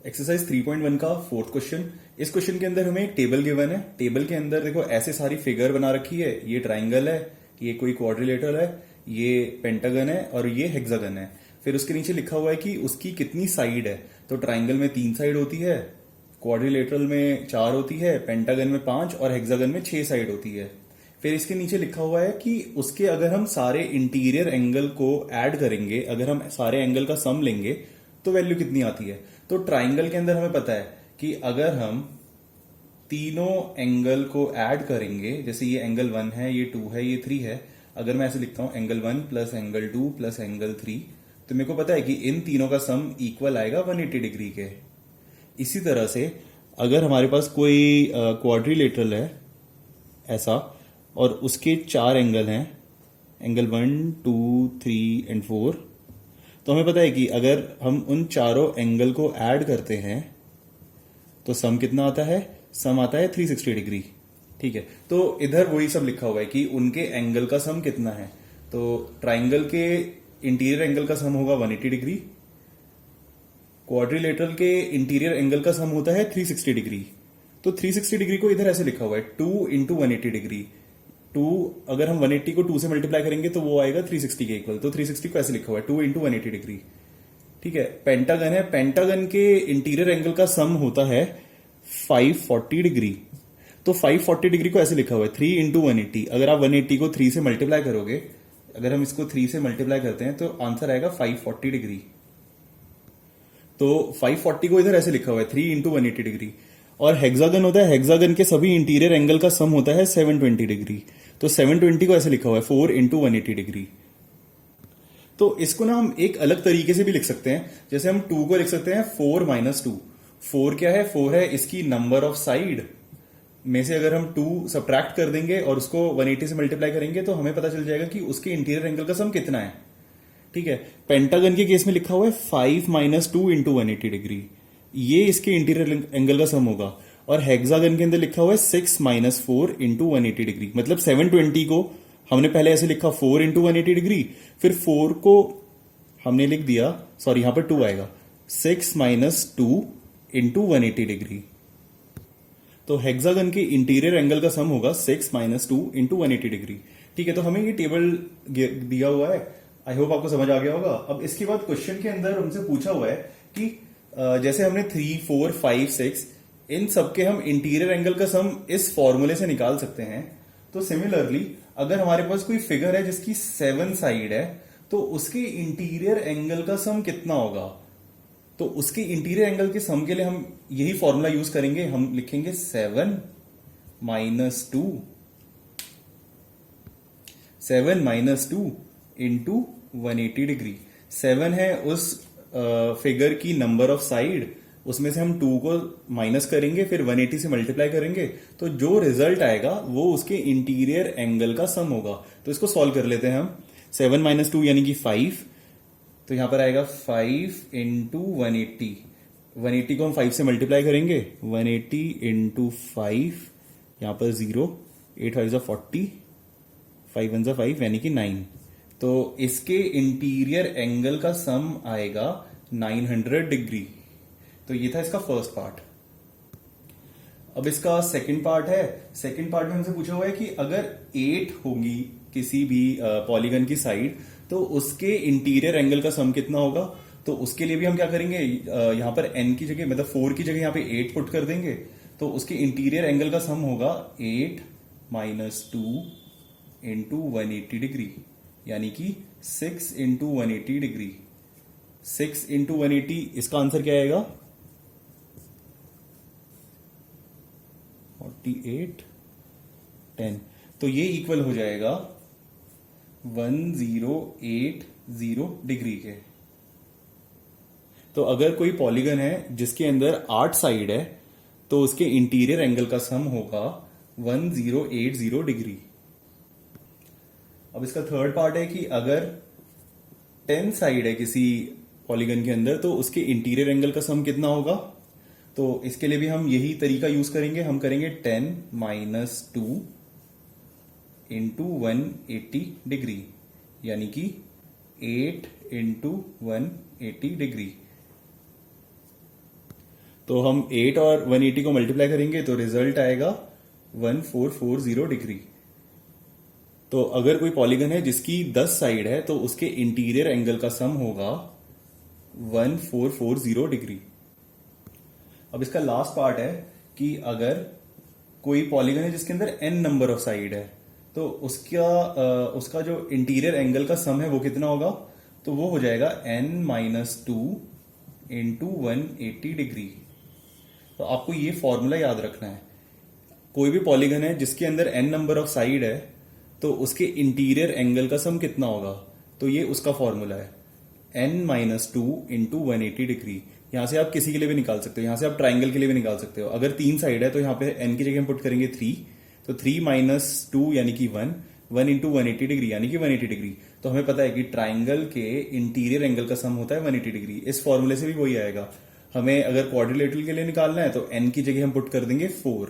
Exercise 3.1 का fourth question. इस question के अंदर हमें एक टेबल गिवन है। टेबल के अंदर देखो ऐसे सारी फिगर बना रखी है। ये ट्राइंगल है, ये कोई क्वाड्रिलेटरल है, ये पेंटागन है और ये हेक्सागन है। फिर उसके नीचे लिखा हुआ है कि उसकी कितनी साइड है। तो ट्राइंगल में 3 साइड होती है, क्वाड्रिलेटरल में 4 होती है, पेंटागन में 5 और हेक्सागन में 6 साइड होती है। फिर इसके नीचे लिखा हुआ है कि उसके अगर हम सारे इंटीरियर एंगल को ऐड करेंगे, अगर हम सारे एंगल का सम लेंगे तो वैल्यू कितनी आती है। तो ट्राइंगल के अंदर हमें पता है कि अगर हम तीनों एंगल को ऐड करेंगे, जैसे ये एंगल 1 है, ये 2 है, ये 3 है, अगर मैं ऐसे लिखता हूं angle 1 plus angle 2 plus angle 3, तो मेरे को पता है कि इन तीनों का सम इक्वल आएगा 180 डिग्री के। इसी तरह से अगर हमारे पास कोई क्वाड्रिलेटरल है ऐसा और उसके 4 एंगल हैं, एंगल 1 2 3 एंड 4, तो हमें पता है कि अगर हम उन चारों एंगल को ऐड करते हैं तो सम कितना आता है। सम आता है 360 डिग्री। ठीक है, तो इधर वही सब लिखा हुआ है कि उनके एंगल का सम कितना है। तो ट्राइंगल के इंटीरियर एंगल का सम होगा 180 डिग्री, क्वाड्रिलेटरल के इंटीरियर एंगल का सम होता है 360 डिग्री। तो 360 डिग्री को इधर ऐसे लिखा हुआ है 2 इंटू 180 डिग्री। 2 अगर हम 180 को 2 से मल्टीप्लाई करेंगे तो वो आएगा 360 के इक्वल। तो 360 को ऐसे लिखा हुआ है 2 इंटू 180 डिग्री। ठीक है, पेंटागन है, पेंटागन के इंटीरियर एंगल का सम होता है 540 डिग्री। तो 540 डिग्री को ऐसे लिखा हुआ है 3 इंटू 180। अगर आप 180 को 3 से मल्टीप्लाई करोगे, अगर हम इसको 3 से मल्टीप्लाई करते हैं तो आंसर आएगा 540 डिग्री। तो 540 को इधर ऐसे लिखा हुआ है 3 इंटू 180 डिग्री। और हेक्सागन होता है, हेक्सागन के सभी इंटीरियर एंगल का सम होता है 720 डिग्री। तो 720 को ऐसे लिखा हुआ है 4 इंटू 180 डिग्री। तो इसको ना हम एक अलग तरीके से भी लिख सकते हैं। जैसे हम 2 को लिख सकते हैं 4 माइनस 2। 4 क्या है? 4 है इसकी नंबर ऑफ साइड में से अगर हम 2 सब्ट्रैक्ट कर देंगे और उसको 180 से मल्टीप्लाई करेंगे तो हमें पता चल जाएगा कि उसके इंटीरियर एंगल का सम कितना है। ठीक है, पेंटागन के केस में लिखा हुआ है 5 माइनस 2 इंटू 180 डिग्री, ये इसके इंटीरियर एंगल का सम होगा। और हेक्सागन के अंदर लिखा हुआ है 6 माइनस 4 इंटू 180 डिग्री। मतलब 720 को हमने पहले ऐसे लिखा 4 इंटू 180 डिग्री, फिर 4 को हमने लिख दिया, सॉरी यहां पर 2 आएगा, 6 माइनस 2 इंटू 180 डिग्री। तो हेक्सागन के इंटीरियर एंगल का सम होगा 6 माइनस 2 इंटू 180 डिग्री। ठीक है, तो हमें ये टेबल दिया हुआ है। आई होप आपको समझ आ गया होगा। अब इसके बाद क्वेश्चन के अंदर हमसे पूछा हुआ है कि जैसे हमने 3 4 5 6 इन सबके हम इंटीरियर एंगल का सम इस फॉर्मूले से निकाल सकते हैं। तो सिमिलरली अगर हमारे पास कोई फिगर है जिसकी 7 साइड है तो उसके इंटीरियर एंगल का सम कितना होगा। तो उसके इंटीरियर एंगल के सम के लिए हम यही फॉर्मूला यूज करेंगे। हम लिखेंगे 7 माइनस 2 इंटू 180 डिग्री। 7 है उस फिगर की नंबर ऑफ साइड, उसमें से हम 2 को माइनस करेंगे, फिर 180 से मल्टीप्लाई करेंगे, तो जो रिजल्ट आएगा वो उसके इंटीरियर एंगल का सम होगा। तो इसको सॉल्व कर लेते हैं हम। 7 माइनस 2 यानी कि 5, तो यहां पर आएगा 5 इंटू 180। 180 को हम 5 से मल्टीप्लाई करेंगे, 180 इंटू 5, यहां पर 0, 8 5 40, 5 1 5 यानी कि 9। तो इसके इंटीरियर एंगल का सम आएगा 900 डिग्री। तो ये था इसका फर्स्ट पार्ट। अब इसका सेकंड पार्ट है। सेकंड पार्ट में हमसे पूछा हुआ है कि अगर 8 होगी किसी भी पॉलीगन की साइड तो उसके इंटीरियर एंगल का सम कितना होगा। तो उसके लिए भी हम क्या करेंगे, यहां पर n की जगह मतलब 4 की जगह यहां पे 8 पुट कर देंगे। तो उसके इंटीरियर एंगल का सम होगा 8 माइनस 2 इंटू 180 डिग्री, यानी कि 6 इंटू 180 डिग्री। 6 इंटू 180, इसका आंसर क्या आएगा 48 10। तो ये इक्वल हो जाएगा 1080 डिग्री के। तो अगर कोई पॉलीगन है जिसके अंदर 8 साइड है तो उसके इंटीरियर एंगल का सम होगा 1080 डिग्री। अब इसका थर्ड पार्ट है कि अगर 10 साइड है किसी पॉलीगन के अंदर तो उसके इंटीरियर एंगल का सम कितना होगा। तो इसके लिए भी हम यही तरीका यूज करेंगे। हम करेंगे 10 माइनस 2 इंटू 180 डिग्री, यानी कि 8 इंटू 180 डिग्री। तो हम 8 और 180 को मल्टीप्लाई करेंगे तो रिजल्ट आएगा 1440 डिग्री। तो अगर कोई पॉलीगन है जिसकी 10 साइड है तो उसके इंटीरियर एंगल का सम होगा 1440 डिग्री। अब इसका लास्ट पार्ट है कि अगर कोई पॉलीगन है जिसके अंदर n नंबर ऑफ साइड है तो उसका जो इंटीरियर एंगल का सम है वो कितना होगा, तो वो हो जाएगा n-2 इंटू 180 डिग्री। तो आपको ये फॉर्मूला याद रखना है। कोई भी पॉलीगन है जिसके अंदर n नंबर ऑफ साइड है तो उसके इंटीरियर एंगल का सम कितना होगा, तो ये उसका फॉर्मूला है n-2 इंटू 180 डिग्री। यहां से आप किसी के लिए भी निकाल सकते हो, यहां से आप ट्राइंगल के लिए भी निकाल सकते हो। अगर 3 साइड है तो यहाँ पे n की जगह हम पुट करेंगे 3, तो 3 - 2 यानी कि 1 इंटू 180 डिग्री यानी कि 180 डिग्री। तो हमें पता है कि ट्राइंगल के इंटीरियर एंगल का सम होता है 180 डिग्री। इस फॉर्मूले से भी वही आएगा। हमें अगर क्वाड्रिलेटरल के लिए निकालना है तो n की जगह हम पुट कर देंगे 4,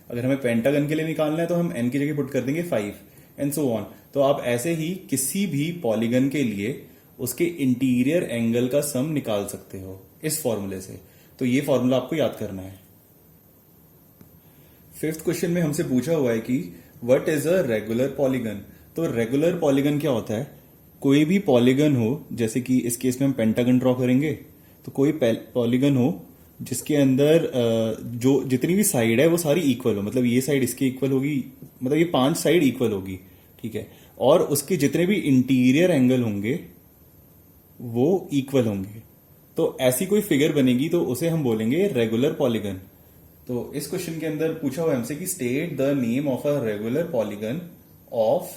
अगर हमें पेंटागन के लिए निकालना है तो हम n की जगह पुट कर देंगे 5 एंड सो ऑन। तो आप ऐसे ही किसी भी पॉलीगन के लिए उसके इंटीरियर एंगल का सम निकाल सकते हो इस फॉर्मूले से। तो ये फॉर्मूला आपको याद करना है। 5th क्वेश्चन में हमसे पूछा हुआ है कि what is a regular polygon. तो रेगुलर पॉलीगन क्या होता है, कोई भी पॉलीगन हो, जैसे कि इस केस में हम पेंटागन ड्रॉ करेंगे, तो कोई पॉलीगन हो जिसके अंदर जो जितनी भी साइड है वो सारी इक्वल हो, मतलब ये साइड इसके इक्वल होगी, मतलब ये 5 साइड इक्वल होगी, ठीक है, और उसके जितने भी इंटीरियर एंगल होंगे वो इक्वल होंगे। तो ऐसी कोई फिगर बनेगी तो उसे हम बोलेंगे रेगुलर पॉलीगन। तो इस क्वेश्चन के अंदर पूछा हुआ है हमसे कि state the name of a regular polygon of,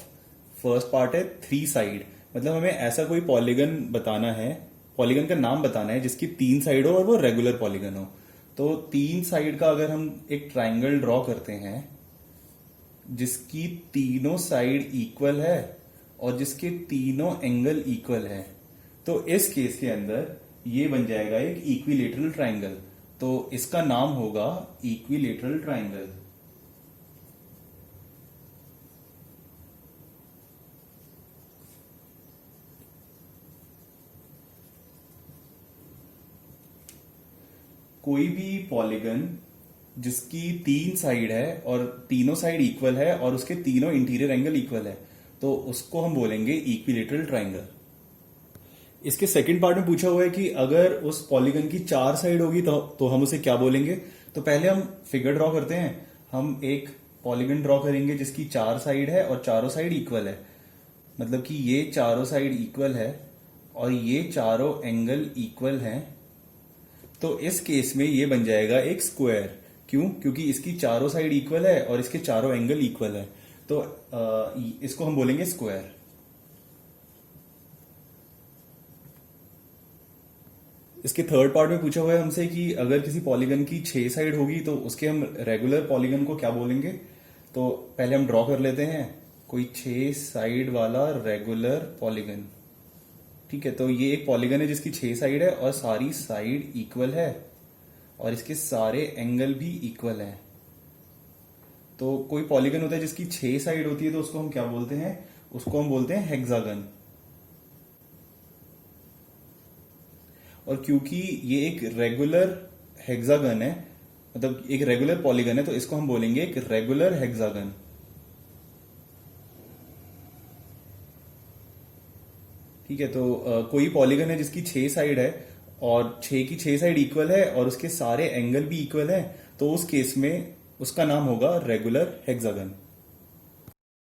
first part है 3 साइड, मतलब हमें ऐसा कोई पॉलीगन बताना है, पॉलीगन का नाम बताना है जिसकी 3 साइड हो और वो रेगुलर पॉलीगन हो। तो 3 साइड का अगर हम एक ट्राइंगल ड्रॉ करते हैं जिसकी तीनों साइड इक्वल है और जिसके तीनों एंगल इक्वल है, तो इस केस के अंदर ये बन जाएगा एक इक्विलेटरल ट्राइंगल। तो इसका नाम होगा इक्विलेटरल ट्राइंगल। कोई भी पॉलीगन जिसकी 3 साइड है और तीनों साइड इक्वल है और उसके तीनों इंटीरियर एंगल इक्वल है, तो उसको हम बोलेंगे इक्विलेटरल ट्राइंगल। इसके सेकंड पार्ट में पूछा हुआ है कि अगर उस पॉलीगन की 4 साइड होगी तो हम उसे क्या बोलेंगे। तो पहले हम फिगर ड्रॉ करते हैं। हम एक पॉलीगन ड्रॉ करेंगे जिसकी 4 साइड है और चारों साइड इक्वल है, मतलब कि ये चारों साइड इक्वल है और ये चारों एंगल इक्वल हैं। तो इस केस में ये बन जाएगा एक स्क्वायर। क्यों? क्योंकि इसकी चारों साइड इक्वल है और इसके चारों एंगल इक्वल है, तो इसको हम बोलेंगे स्क्वायर। इसके थर्ड पार्ट में पूछा हुआ है हमसे कि अगर किसी पॉलीगन की 6 साइड होगी तो उसके हम रेगुलर पॉलीगन को क्या बोलेंगे। तो पहले हम ड्रॉ कर लेते हैं कोई 6 साइड वाला रेगुलर पॉलीगन, ठीक है। तो ये एक पॉलीगन है जिसकी 6 साइड है और सारी साइड इक्वल है और इसके सारे एंगल भी इक्वल है। तो कोई पॉलीगन होता है जिसकी 6 साइड होती है तो उसको हम क्या बोलते हैं, उसको हम बोलते हैं हेक्सागन। और क्योंकि ये एक रेगुलर हेक्सागन है, मतलब एक रेगुलर पॉलीगन है, तो इसको हम बोलेंगे एक रेगुलर हेक्सागन। ठीक है। तो कोई पॉलीगन है जिसकी 6 साइड है और 6 की 6 साइड इक्वल है और उसके सारे एंगल भी इक्वल है, तो उस केस में उसका नाम होगा रेगुलर हेक्सागन।